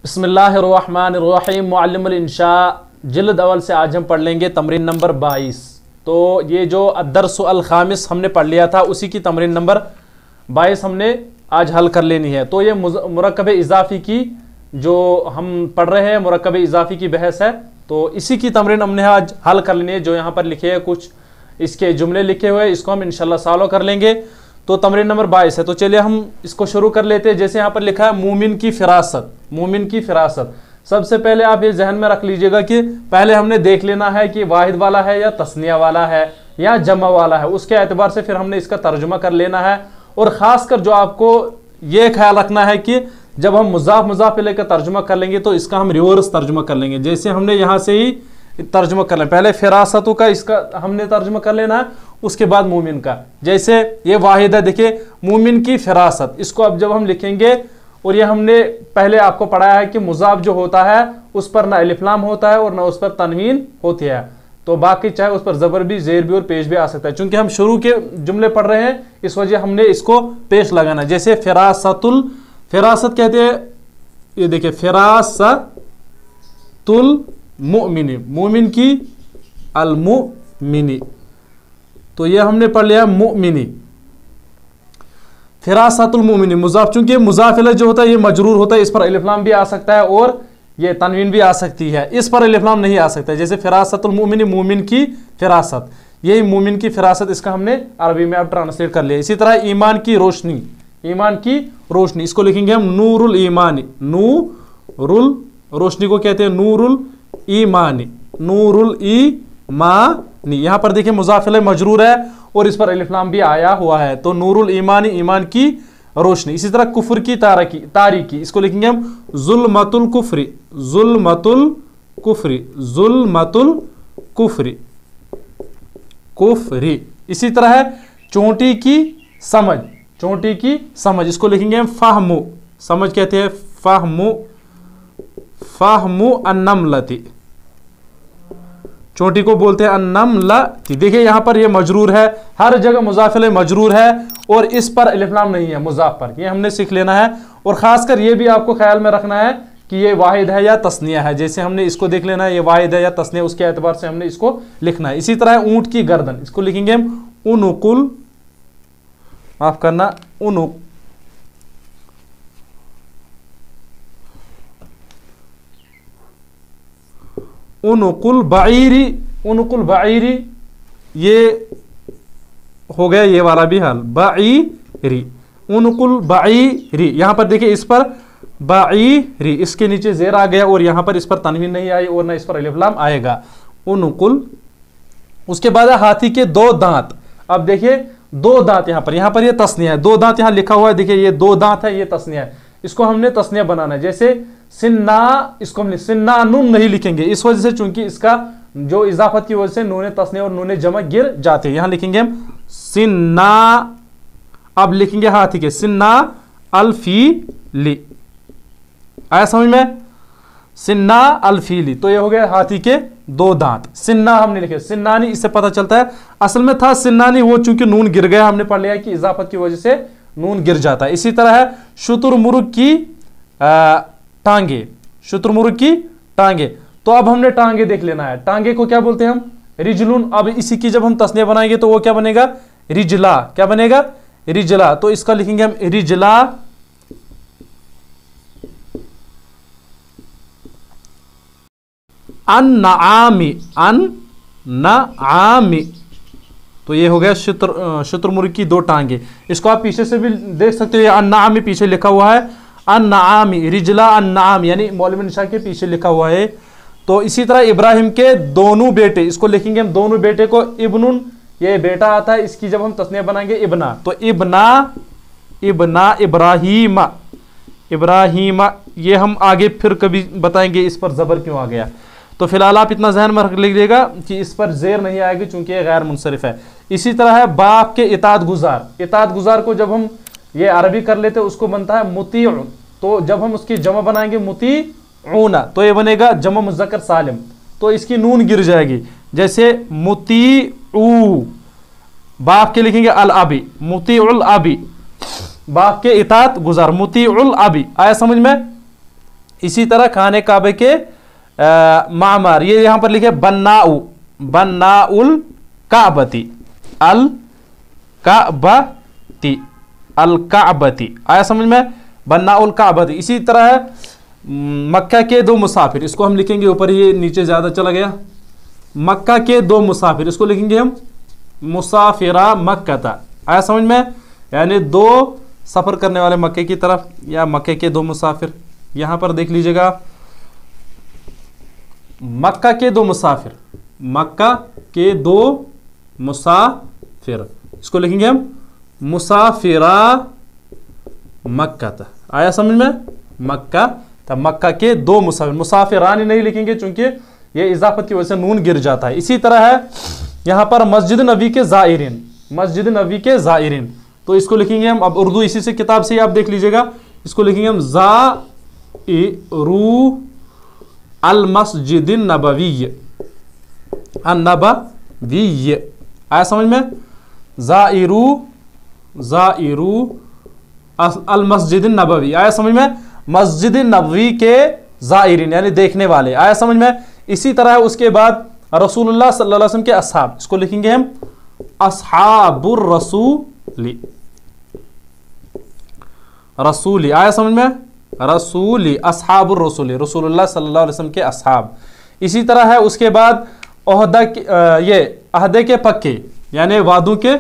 बिस्मिल्लाहिर्रहमानिर्रहीम। मुअल्लिमुल इंशा जिल्द अव्वल से आज हम पढ़ लेंगे तमरीन नंबर 22। तो ये जो अद्दर्सु अल खामिस हमने पढ़ लिया था, उसी की तमरीन नंबर 22 हमने आज हल कर लेनी है। तो ये मुरक्कब इजाफी की जो हम पढ़ रहे हैं, मुरक्कब इजाफी की बहस है। तो इसी की तमरीन हमने आज हल कर लेनी है। जो यहाँ पर लिखे हैं, कुछ इसके जुमले लिखे हुए हैं, इसको हम इंशाल्लाह सॉल्व कर लेंगे। तो तमरीन नंबर 22 है। तो चलिए हम इसको शुरू कर लेते हैं। जैसे यहाँ पर लिखा है मोमिन की फिरासत, मोमिन की फिरासत। सबसे पहले आप ये जहन में रख लीजिएगा कि पहले हमने देख लेना है कि वाहिद वाला है या तस्निया वाला है या जमा वाला है। उसके एतबार से फिर हमने इसका तर्जुमा कर लेना है। और ख़ासकर जो आपको ये ख्याल रखना है कि जब हम मुज़ाफ मुज़ाफ लेकर तर्जुमा कर लेंगे तो इसका हम रिवर्स तर्जुमा कर लेंगे। जैसे हमने यहाँ से ही तर्जुमा कर लें, पहले फिरासतों का इसका हमने तर्जुमा कर लेना है, उसके बाद मोमिन का। जैसे ये वाहिद है, देखिए मोमिन की फिरासत, इसको अब जब हम लिखेंगे, और ये हमने पहले आपको पढ़ाया है कि मुज़ाफ जो होता है उस पर ना अलिफ लाम होता है और ना उस पर तनवीन होती है। तो बाकी चाहे उस पर ज़बर भी, ज़ेर भी और पेश भी आ सकता है। चूंकि हम शुरू के जुमले पढ़ रहे हैं, इस वजह हमने इसको पेश लगाना है। जैसे फिरासतुल, फिरासत कहते हैं, ये देखिए फिरासतुल मुमिनी, मोमिन की अल मुमिनी। तो ये हमने पढ़ लिया मुमिनी, फिरासतुल मुमिनी मुज़ाफ। चूंकि मुज़ाफ इलैह जो होता है ये मजरूर होता है, इस पर अलिफ लाम भी आ सकता है और ये तनवीन भी आ सकती है, इस पर अलिफ लाम नहीं आ सकता है। जैसे फिरासतुल मुमिनी, मोमिन की फिरासत, यही मोमिन की फिरासत, इसका हमने अरबी में अब ट्रांसलेट कर लिया। इसी तरह ईमान की रोशनी, ईमान की रोशनी, इसको लिखेंगे हम नूरुल ईमानी। नूरुल रोशनी को कहते हैं नूरुल ईमानी, नूरुल ईमानी। यहां पर देखिए मुज़ाफ इलैह मजरूर है और इस पर अलिफ लाम भी आया हुआ है। तो नूरुल ईमानी, ईमान की रोशनी। इसी तरह कुफ्र की तारीकी, इसको लिखेंगे हम जुल्मतुल कुफ्री, जुल्मतुल कुफ्री, जुल्मतुल कुफ्री, कुफ्री। इसी तरह चोटी की समझ, चोटी की समझ, इसको लिखेंगे हम फाहमु, समझ कहते हैं फाहमु, फाहमु अन्नमलती, चोटी को बोलते हैं अन्नमलती। देखिए यहां पर ये मजरूर है, हर जगह मुज़ाफ इलैह मजरूर है और इस पर अलिफ लाम नहीं है मुज़ाफ पर, ये हमने सीख लेना है। और खासकर ये भी आपको ख्याल में रखना है कि ये वाहिद है या तस्निया है। जैसे हमने इसको देख लेना है, ये वाहिद है या तस्निया, उसके एतबार से हमने इसको लिखना है। इसी तरह ऊंट की गर्दन, इसको लिखेंगे हम उनुकुल, माफ करना, उनुक, उनुकुल बाईरी, उनुकुल बाईरी, ये हो गया ये वाला भी हाल, बाईरी, उनुकुल बाईरी। यहां पर देखिए इस पर बाईरी, इसके नीचे जेर आ गया और यहां पर इस पर तनवीन नहीं आई और ना इस पर अलिफ लाम आएगा, उनुकुल। उसके बाद है हाथी के दो दांत। अब देखिए दो दांत, यहां पर ये तस्निया है, दो दांत यहां लिखा हुआ है, देखिए ये दो दांत है, ये तस्निया है, इसको हमने तस्निया बनाना है। जैसे सिन्ना, इसको हमने सिन्ना नून नहीं लिखेंगे, इस वजह से चूंकि इसका जो इजाफत की वजह से नूने तस्निया और नूने जमा गिर जाते हैं। यहां लिखेंगे हम सिन्ना, अब लिखेंगे हाथी के सिन्ना अल्फीली, आया समझ में, सिन्ना अल्फीली। तो ये हो गया हाथी के दो दांत। सिन्ना हमने लिखे, सिन्नानी, इससे पता चलता है असल में था सिन्नानी, वो चूंकि नून गिर गया, हमने पढ़ लिया कि इजाफत की वजह से नून गिर जाता है। इसी तरह है शुतुरमुर्ग की टांगे, शुतुरमुर्ग की टांगे। तो अब हमने टांगे देख लेना है, टांगे को क्या बोलते हैं हम, रिजलुन। अब इसी की जब हम तस्निया बनाएंगे तो वो क्या बनेगा, रिजला, क्या बनेगा, रिजला। तो इसका लिखेंगे हम रिजला अन्नआमी, अन्नआमी। तो ये हो गया शुतुरमुर्ग की दो टांगे। इसको आप पीछे से भी देख सकते हो, अन्नआमी पीछे लिखा हुआ है, अन्नआमी, रिजला अन्नआम, यानी मौलवी निशा के पीछे लिखा हुआ है। तो इसी तरह इब्राहिम के दोनों बेटे, इसको लिखेंगे हम दोनों बेटे को इब्नुन, ये बेटा आता है, इसकी जब हम तस्निया बनाएंगे इब्ना, तो इब्ना, इब्ना इब्राहिमा, इब्राहिमा। ये हम आगे फिर कभी बताएंगे इस पर जबर क्यों आ गया। तो फिलहाल आप इतना जहन में रख लीजिएगा कि इस पर जेर नहीं आएगी चूंकि ये गैर मुनसरिफ है। इसी तरह है बाप के इताअत गुजार, इताअत गुजार को जब हम ये अरबी कर लेते हैं उसको बनता है मुतीउन। तो जब हम उसकी जमा बनाएंगे मुतीउना, तो ये बनेगा जमा मुज़क्कर सालिम, तो इसकी नून गिर जाएगी। जैसे मुतीउ, बाप के लिखेंगे अल अबी, मुतीउल अबी, बाप के इताअत गुजार, मुतीउल अबी, आया समझ में। इसी तरह खाने काबे के मामर, ये यहां पर लिखे बन्नाउ, बन्नाउल काबती, अल काबती, अल काबती, आया समझ में, बन्नाउल काबती। इसी तरह है मक्का के दो मुसाफिर, इसको हम लिखेंगे ऊपर, ये नीचे ज्यादा चला गया, मक्का के दो मुसाफिर, इसको लिखेंगे हम मुसाफिरा मक्का, आया समझ में, यानी दो सफर करने वाले मक्के की तरफ, या मक्के के दो मुसाफिर। यहां पर देख लीजिएगा, मक्का के दो मुसाफिर, मक्का के दो मुसाफिर, इसको लिखेंगे हम मुसाफिरा मक्का, आया समझ में, मक्का, तब मक्का के दो मुसाफिर, मुसाफिरानी नहीं लिखेंगे चूंकि ये इजाफत की वजह से नून गिर जाता है। इसी तरह है यहां पर मस्जिद नबी के जायरीन, मस्जिद नबी के जायरीन, तो इसको लिखेंगे हम, अब उर्दू इसी से किताब से ही आप देख लीजिएगा, इसको लिखेंगे हम ज़ाइरू अल मस्जिद नबवी, नबवी, आया समझ में, ज़ाइरू, ज़ाइरू अल मस्जिद नबवी, आया समझ में, मस्जिद नबवी के ज़ाइरीन यानी देखने वाले, आया समझ में। इसी तरह उसके बाद रसूलुल्लाह सल्लल्लाहु अलैहि वसल्लम के असहाब, इसको लिखेंगे हम असहाबुर रसूली, रसूली, आया समझ में, रसूली, असहाबुर रसूली, रसूलुल्लाह सल्लल्लाहु अलैहि वसल्लम के असहाब। इसी तरह है उसके बाद ओहदा ये अहदे के पक्के यानी वादों के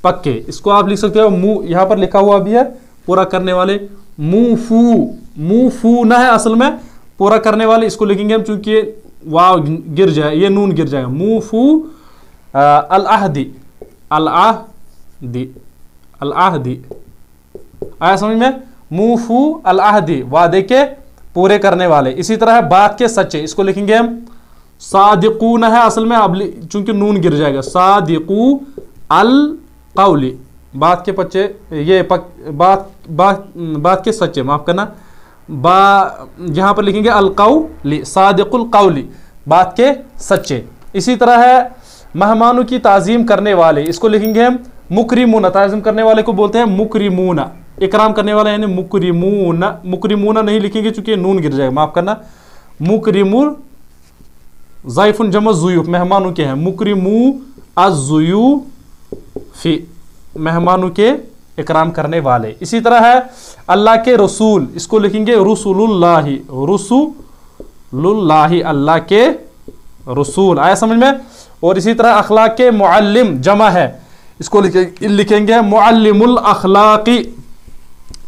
पक्के, इसको आप लिख सकते हो मुंह, यहां पर लिखा हुआ भी है पूरा करने वाले, मुफू, मुफू ना है असल में पूरा करने वाले, इसको लिखेंगे हम चूंकि वाव गिर जाए, ये नून गिर जाएगा, मुफू अल अहदी, अल अहदी, अल अहदी, आया समझ में, मुफू अल अहदी वादे के पूरे करने वाले। इसी तरह बात के सच्चे, इसको लिखेंगे हम सादिकून है असल में, अब चूंकि नून गिर जाएगा, सादिकू अल कौली, बात के पच्चे, ये बात के सच्चे, माफ करना, यहां पर लिखेंगे अल कौली, सादिकुल कौली, बात के सच्चे। इसी तरह है मेहमानों की ताजीम करने वाले, इसको लिखेंगे हम मुकरिमूना, ताजीम करने वाले को बोलते हैं मुकरिमूना, इकराम करने वाला यानी मुकरिमूना, मुकरिमूना नहीं लिखेंगे चूंकि नून गिर जाएगा, माफ करना, मुकरिमुल ज़ाइफुन जमा ज़ुयूफ, मेहमानों के हैं, मुकरिमू अज़्ज़ुयूफ़ी, मेहमानों के इकराम करने वाले। इसी तरह है अल्लाह के रसूल, इसको लिखेंगे रसूलुल्लाही, रसूलुल्लाही, अल्लाह के रसूल, आया समझ में। और इसी तरह अखलाक के मुअल्लिम जमा है, इसको लिखेंगे मुअल्लिमुल अखलाकी,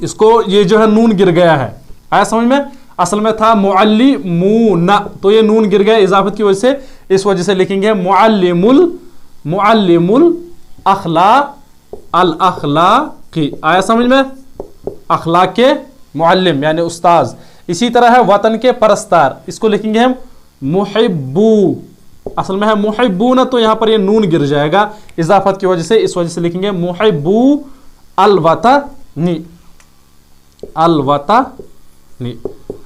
इसको ये जो है नून गिर गया है, आया समझ में, असल में था मुअल्लिमूना, तो ये नून गिर गया इजाफत की वजह से, इस वजह से लिखेंगे मुअल्लिमुल अखलाक, अल अखलाकी, आया समझ में, अखलाक के मुअल्लिम यानी उस्ताज। इसी तरह है वतन के परस्तार, इसको लिखेंगे हम मुहिब्बू, असल में है मुहिब्बूना, तो यहां पर ये नून गिर जाएगा इजाफत की वजह से, इस वजह से लिखेंगे मुहिब्बू अल वतनी, अल वतनी,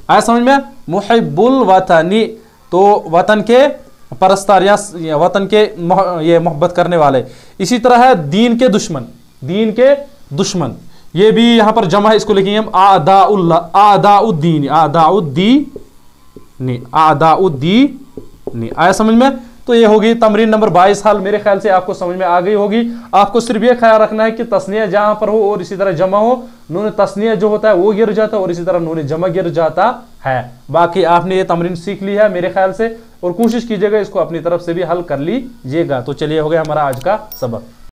आया समझ में, मुहिब्बुल वतनी, तो वतन के परस्तार या वतन के ये मोहब्बत करने वाले। इसी तरह है दीन के दुश्मन, दीन के दुश्मन, ये भी यहां पर जमा है, इसको लिखेंगे हम आदाउद्दीन, आदाउद्दीन, आदाउद्दीन, आया समझ में। तो ये होगी तमरीन नंबर 22 हाल, मेरे ख्याल से आपको समझ में आ गई होगी। आपको सिर्फ ये ख्याल रखना है कि तस्निया जहां पर हो और इसी तरह जमा हो, नून तस्निया जो होता है वो गिर जाता है और इसी तरह नून जमा गिर जाता है। बाकी आपने ये तमरीन सीख ली है मेरे ख्याल से, और कोशिश कीजिएगा इसको अपनी तरफ से भी हल कर लीजिएगा। तो चलिए हो गया हमारा आज का सबक।